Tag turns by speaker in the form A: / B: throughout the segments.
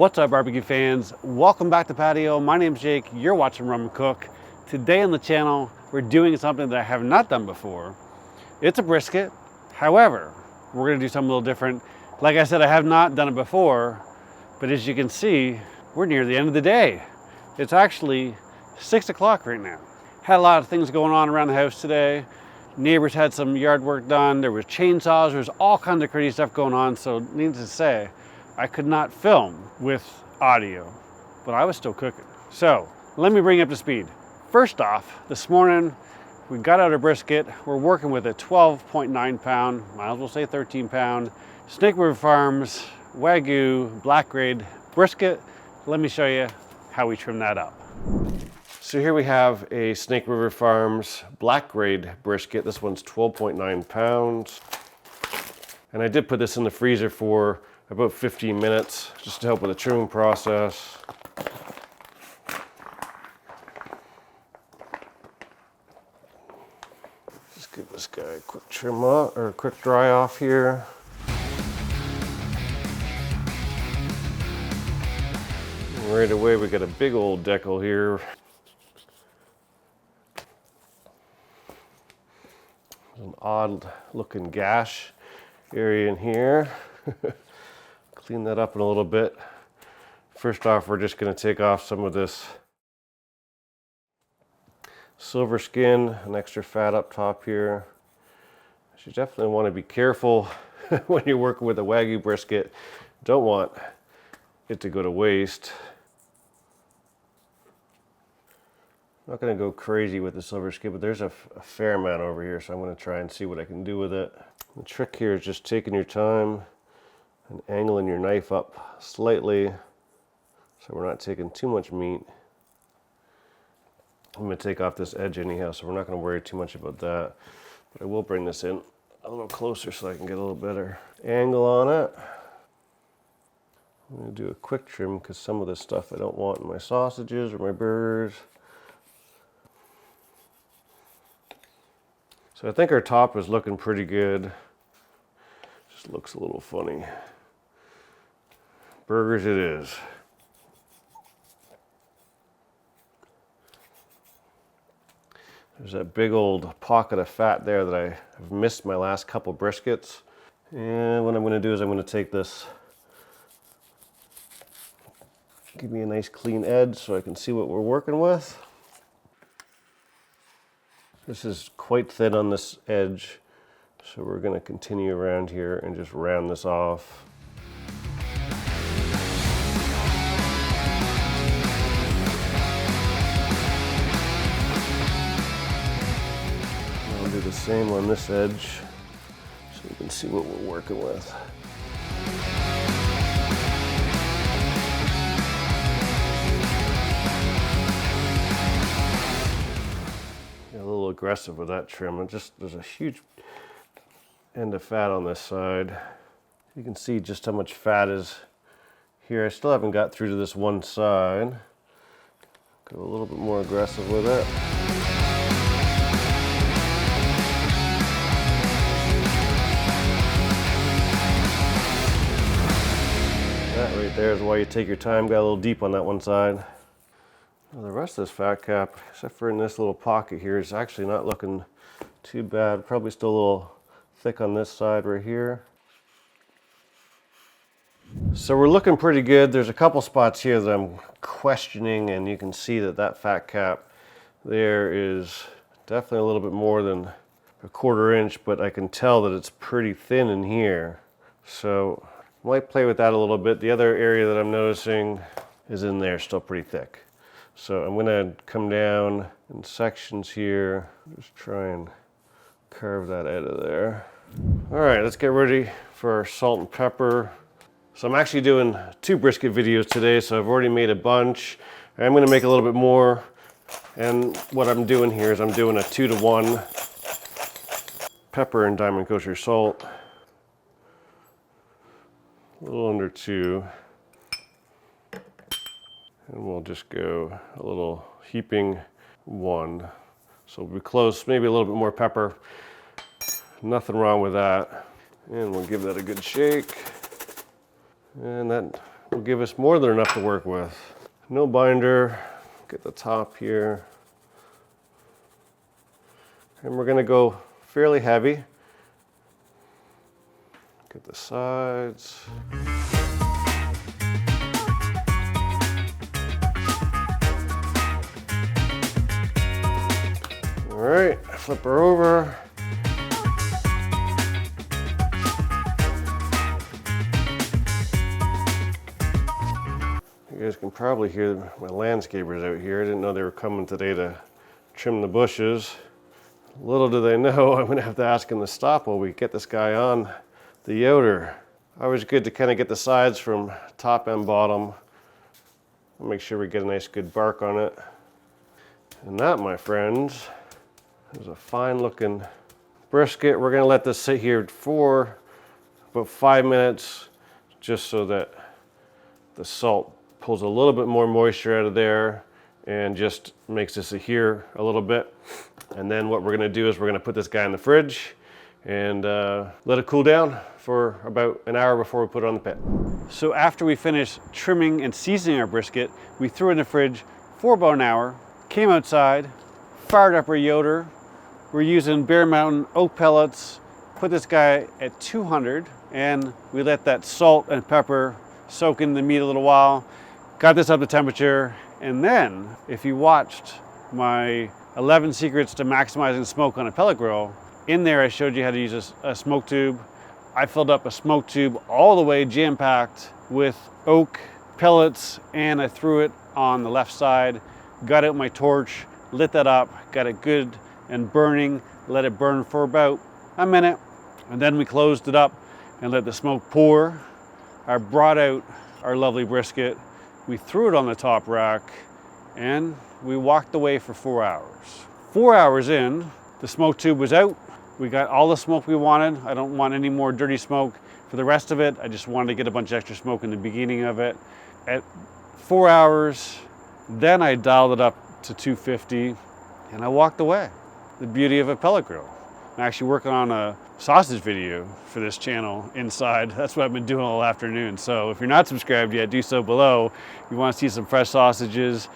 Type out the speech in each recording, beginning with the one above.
A: What's up, barbecue fans? Welcome back to Patio. My name's Jake. You're watching Rum and Cook. Today on the channel, we're doing something that I have not done before. It's a brisket. However, we're gonna do something a little different. Like I said, I have not done it before, but as you can see, we're near the end of the day. It's actually 6 o'clock right now. Had a lot of things going on around the house today. Neighbors had some yard work done. There was chainsaws. There was all kinds of crazy stuff going on. So needless to say, I could not film with audio, but I was still cooking. So let me bring you up to speed. First off, this morning, we got out a brisket. We're working with a 12.9 pound, might as well say 13 pound, Snake River Farms Wagyu black grade brisket. Let me show you how we trim that up. So here we have a Snake River Farms black grade brisket. This one's 12.9 pounds. And I did put this in the freezer for about 15 minutes just to help with the trimming process. Just give this guy a quick trim off, or a quick dry off here. And right away we got a big old decal here. An odd looking gash area in here. Clean that up in a little bit. First off, we're just going to take off some of this silver skin and extra fat up top here. You definitely want to be careful when you're working with a Wagyu brisket. Don't want it to go to waste. I'm not going to go crazy with the silver skin, but there's a fair amount over here, so I'm going to try and see what I can do with it. The trick here is just taking your time and angling your knife up slightly so we're not taking too much meat. I'm going to take off this edge anyhow, so we're not going to worry too much about that. But I will bring this in a little closer so I can get a little better angle on it. I'm going to do a quick trim because some of this stuff I don't want in my sausages or my burgers. So I think our top is looking pretty good. Just looks a little funny. Burgers it is. There's that big old pocket of fat there that I have missed my last couple briskets. And what I'm going to do is I'm going to take this, give me a nice clean edge so I can see what we're working with. This is quite thin on this edge, so we're going to continue around here and just round this off. I'll do the same on this edge so you can see what we're working with. A little aggressive with that trim. There's a huge end of fat on this side. You can see just how much fat is here. I still haven't got through to this one side. Go a little bit more aggressive with it. That right there is why you take your time. Got a little deep on that one side. Well, the rest of this fat cap, except for in this little pocket here, is actually not looking too bad. Probably still a little thick on this side right here. So we're looking pretty good. There's a couple spots here that I'm questioning, and you can see that that fat cap there is definitely a little bit more than a 1/4 inch, but I can tell that it's pretty thin in here. So I might play with that a little bit. The other area that I'm noticing is in there, still pretty thick. So I'm going to come down in sections here, just try and carve that out of there. All right, let's get ready for our salt and pepper. So I'm actually doing 2 brisket videos today, so I've already made a bunch. I'm going to make a little bit more, and what I'm doing here is I'm doing a 2-to-1 pepper and Diamond Kosher salt. A little under 2. And we'll just go a little heaping 1. So we'll be close, maybe a little bit more pepper. Nothing wrong with that. And we'll give that a good shake. And that
B: will give us more than enough to work with. No binder, get the top here. And we're gonna go fairly heavy. Get the sides. All right, flip her over. You guys can probably hear my landscapers out here. I didn't know they were coming today to trim the bushes. Little do they know, I'm gonna have to ask them to stop while we get this guy on the yoder. Always good to kind of get the sides from top and bottom. Make sure we get a nice good bark on it. And that, my friends, is a fine looking brisket. We're gonna let this sit here for about 5 minutes, just so that the salt pulls a little bit more moisture out of there and just makes this adhere a little bit. And then what we're gonna do is we're gonna put this guy in the fridge and let it cool down for about an hour before we put it on the pit.
A: So after we finished trimming and seasoning our brisket, we threw it in the fridge for about an hour, came outside, fired up our yoder. We're using Bear Mountain oak pellets, put this guy at 200, and we let that salt and pepper soak in the meat a little while, got this up to temperature, and then if you watched my 11 secrets to maximizing smoke on a pellet grill, in there I showed you how to use a smoke tube. I filled up a smoke tube all the way jam-packed with oak pellets, and I threw it on the left side, got out my torch, lit that up, got it good and burning, let it burn for about a minute, and then we closed it up and let the smoke pour. I brought out our lovely brisket, we threw it on the top rack, and we walked away for 4 hours. 4 hours in, the smoke tube was out. We got all the smoke we wanted. I don't want any more dirty smoke for the rest of it. I just wanted to get a bunch of extra smoke in the beginning of it. At 4 hours, then I dialed it up to 250 and I walked away. The beauty of a pellet grill. I'm actually working on a sausage video for this channel inside. That's what I've been doing all afternoon. So if you're not subscribed yet, do so below. You want to see some fresh sausages.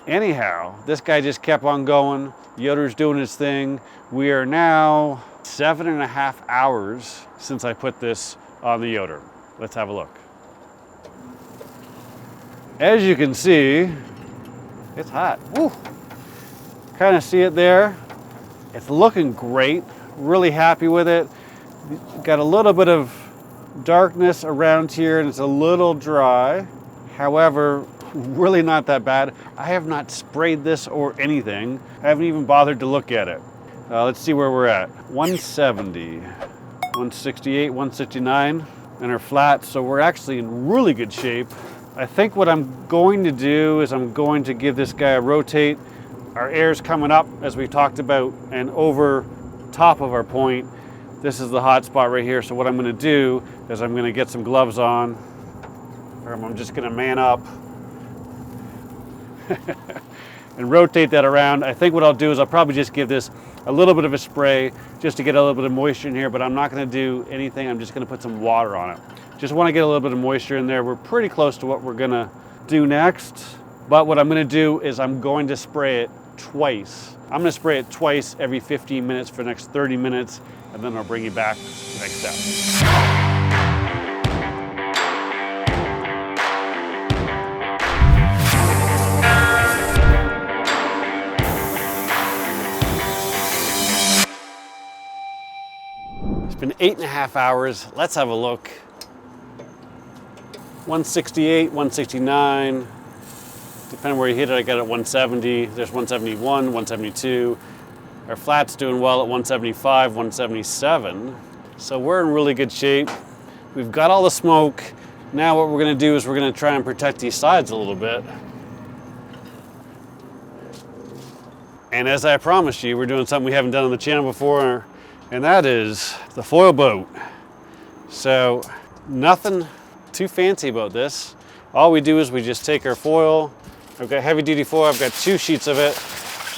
A: Anyhow, this guy just kept on going. Yoder's doing his thing. We are now 7.5 hours since I put this on the yoder. Let's have a look. As you can see, it's hot. Woo! Kind of see it there. It's looking great. Really happy with it. Got a little bit of darkness around here and it's a little dry. However, really not that bad. I have not sprayed this or anything. I haven't even bothered to look at it. Let's see where we're at. 170, 168, 169 and our flat. So we're actually in really good shape. I think what I'm going to do is I'm going to give this guy a rotate. Our air's coming up as we talked about and over top of our point. This is the hot spot right here. So what I'm gonna do is I'm gonna get some gloves on, or I'm just gonna man up and rotate that around. I think what I'll do is I'll probably just give this a little bit of a spray just to get a little bit of moisture in here, but I'm not gonna do anything. I'm just gonna put some water on it. Just wanna get a little bit of moisture in there. We're pretty close to what we're gonna do next, but what I'm gonna do is I'm going to spray it twice. I'm gonna spray it twice every 15 minutes for the next 30 minutes, and then I'll bring you back to the next step. It's been 8.5 hours. Let's have a look. 168, 169. Depending where you hit it, I got it at 170. There's 171, 172. Our flat's doing well at 175, 177. So we're in really good shape. We've got all the smoke. Now what we're gonna do is we're gonna try and protect these sides a little bit. And as I promised you, we're doing something we haven't done on the channel before, and that is the foil boat. So nothing too fancy about this. All we do is we just take our foil. I've got heavy duty foil, I've got 2 sheets of it,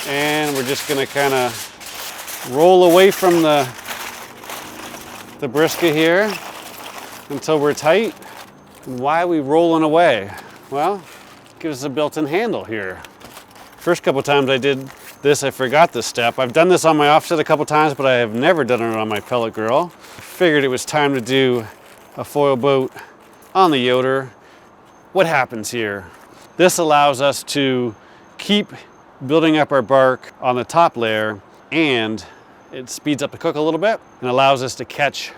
A: and we're just gonna kind of roll away from the brisket here until we're tight. And why are we rolling away? Well, gives us a built-in handle here. First couple times I did this, I forgot this step. I've done this on my offset a couple times, but I have never done it on my pellet grill. Figured it was time to do a foil boat on the Yoder. What happens here? This allows us to keep building up our bark on the top layer, and it speeds up the cook a little bit and allows us to catch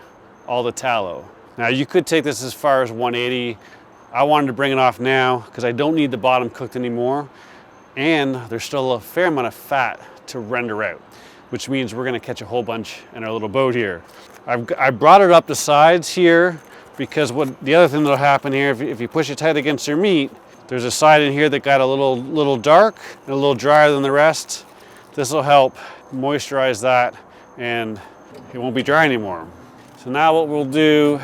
A: all the tallow. Now you could take this as far as 180. I wanted to bring it off now because I don't need the bottom cooked anymore, and there's still a fair amount of fat to render out, which means we're gonna catch a whole bunch in our little boat here. I brought it up the sides here because the other thing that'll happen here, if you push it tight against your meat, there's a side in here that got a little dark and a little drier than the rest. This will help moisturize that and it won't be dry anymore. So now what we'll do,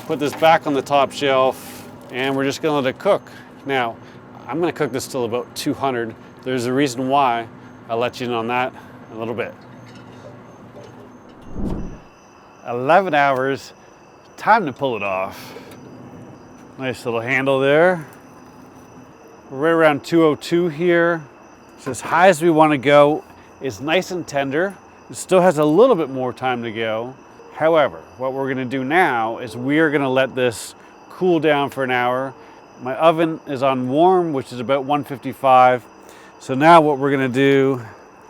A: put this back on the top shelf and we're just gonna let it cook. Now, I'm gonna cook this till about 200. There's a reason why. I'll let you in on that in a little bit. 11 hours, time to pull it off. Nice little handle there. We're right around 202 here. It's as high as we want to go. It's nice and tender. It still has a little bit more time to go. However, what we're gonna do now is we are gonna let this cool down for an hour. My oven is on warm, which is about 155. So now what we're gonna do,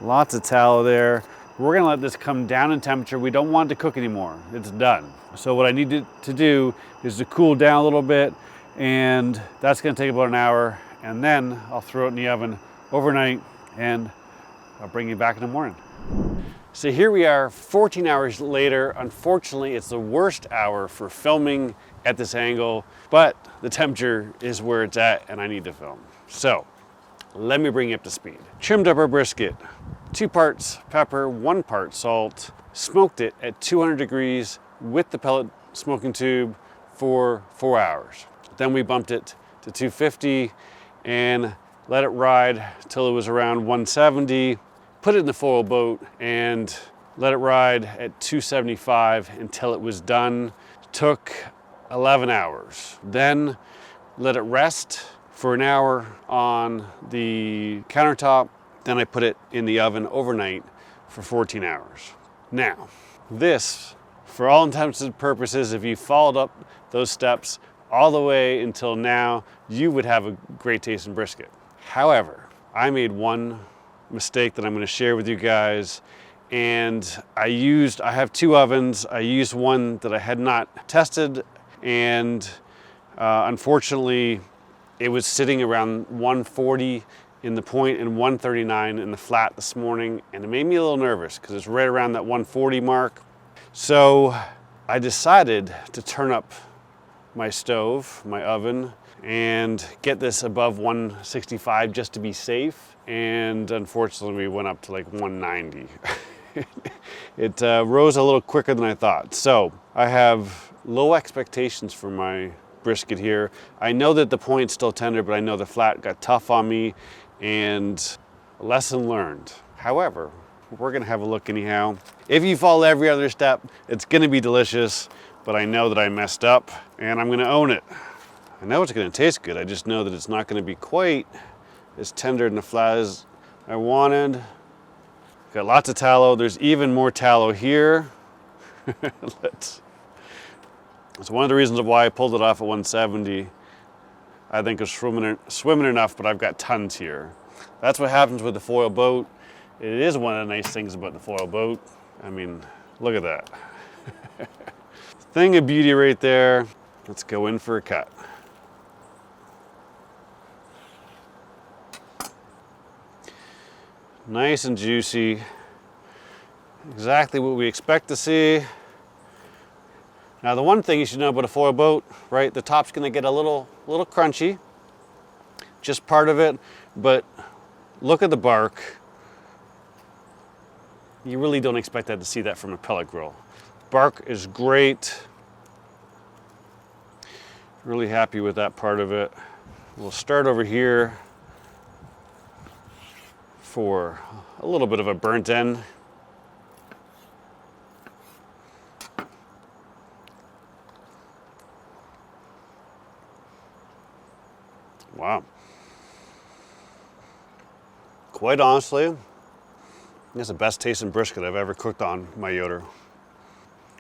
A: lots of tallow there. We're gonna let this come down in temperature. We don't want it to cook anymore. It's done. So what I need to do is to cool down a little bit, and that's gonna take about an hour, and then I'll throw it in the oven overnight, and I'll bring you back in the morning. So here we are 14 hours later. Unfortunately, it's the worst hour for filming at this angle, but the temperature is where it's at and I need to film. So let me bring you up to speed. Trimmed up our brisket, 2 parts pepper, 1 part salt, smoked it at 200 degrees with the pellet smoking tube for 4 hours. Then we bumped it to 250 and let it ride till it was around 170, put it in the foil boat and let it ride at 275 until it was done. Took 11 hours. Then let it rest for an hour on the countertop. Then I put it in the oven overnight for 14 hours. Now, this, for all intents and purposes, if you followed up those steps all the way until now, you would have a great tasting brisket. However, I made one mistake that I'm going to share with you guys, and I have 2 ovens. I used one that I had not tested, and unfortunately it was sitting around 140 in the point and 139 in the flat this morning, and it made me a little nervous because it's right around that 140 mark. So I decided to turn up my stove, my oven, and get this above 165 just to be safe, and unfortunately we went up to like 190. It rose a little quicker than I thought. So I have low expectations for my brisket here. I know that the point's still tender, but I know the flat got tough on me, and lesson learned. However, we're gonna have a look anyhow. If you follow every other step, it's gonna be delicious, but I know that I messed up and I'm gonna own it. I know it's gonna taste good. I just know that it's not gonna be quite as tender and the flat as I wanted. Got lots of tallow. There's even more tallow here. It's one of the reasons why I pulled it off at 170. I think it's swimming enough, but I've got tons here. That's what happens with the foil boat. It is one of the nice things about the foil boat. I mean, look at that. Thing of beauty right there. Let's go in for a cut. Nice and juicy. Exactly what we expect to see. Now the one thing you should know about a foil boat, right? The top's gonna get a little crunchy. Just part of it, but look at the bark. You really don't expect that to see that from a pellet grill. Bark is great. Really happy with that part of it. We'll start over here for a little bit of a burnt end. Wow. Quite honestly, it's the best tasting brisket I've ever cooked on my Yoder.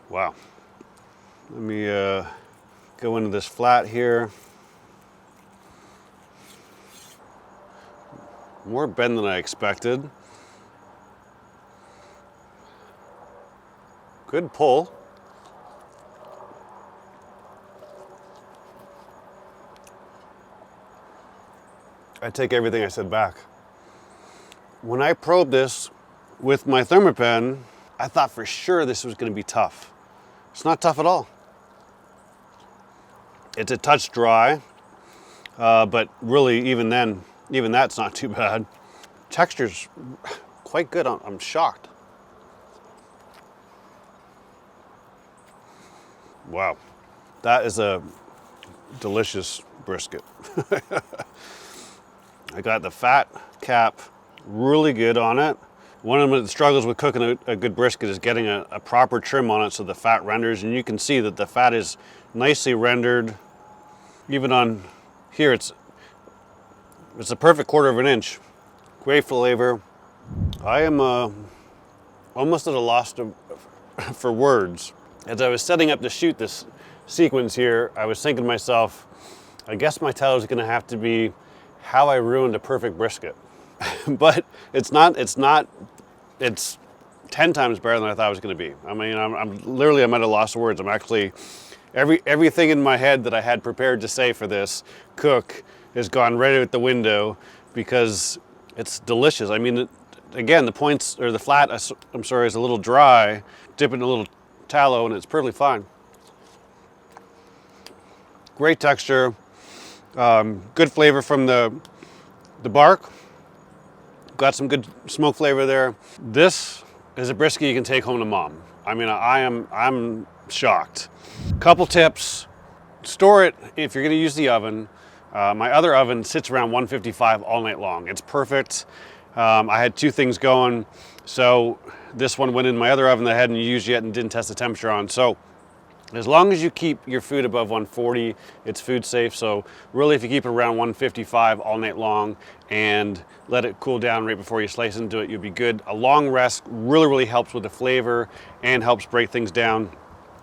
A: Wow. Let me go into this flat here. More bend than I expected. Good pull. I take everything I said back. When I probed this with my Thermapen, I thought for sure this was going to be tough. It's not tough at all. It's a touch dry, but really even then, even that's not too bad. Texture's quite good. I'm shocked. Wow, that is a delicious brisket. I got the fat cap really good on it. One of the struggles with cooking a good brisket is getting a proper trim on it so the fat renders, and you can see that the fat is nicely rendered. Even on here, it's a perfect 1/4 inch. Great flavor. I am almost at a loss for words. As I was setting up to shoot this sequence here, I was thinking to myself, I guess my title is going to have to be How I Ruined a Perfect Brisket. But it's 10 times better than I thought it was going to be. I mean, I'm literally, I'm at a loss of words. I'm actually, everything in my head that I had prepared to say for this cook has gone right out the window because it's delicious. I mean, again, the points, or the flat, I'm sorry, is a little dry. Dip it in a little tallow and it's perfectly fine. Great texture, good flavor from the bark. Got some good smoke flavor there. This is a brisket you can take home to mom. I mean, I'm shocked. Couple tips: store it if you're going to use the oven. My other oven sits around 155 all night long. It's perfect. I had 2 things going, so this one went in my other oven that I hadn't used yet and didn't test the temperature on. So as long as you keep your food above 140, it's food safe. So really, if you keep it around 155 all night long and let it cool down right before you slice into it, you'll be good. A long rest really helps with the flavor and helps break things down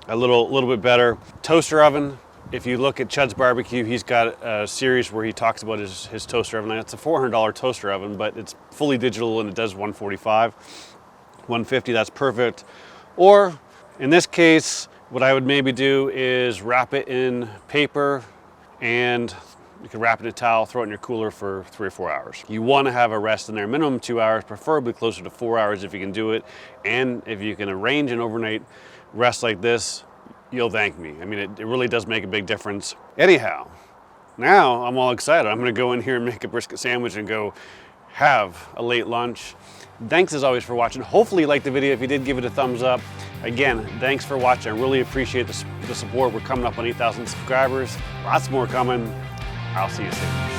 A: a little bit better. Toaster oven. If you look at Chud's Barbecue, he's got a series where he talks about his toaster oven. And it's a $400 toaster oven, but it's fully digital and it does 145, 150. That's perfect. Or in this case, what I would maybe do is wrap it in paper, and you can wrap it in a towel, throw it in your cooler for 3 or 4 hours. You want to have a rest in there, minimum 2 hours, preferably closer to 4 hours if you can do it. And if you can arrange an overnight rest like this, you'll thank me. I mean, it really does make a big difference. Anyhow, now I'm all excited. I'm gonna go in here and make a brisket sandwich and go have a late lunch. Thanks as always for watching. Hopefully you liked the video. If you did, give it a thumbs up. Again, thanks for watching. I really appreciate the support. We're coming up on 8,000 subscribers. Lots more coming. I'll see you soon.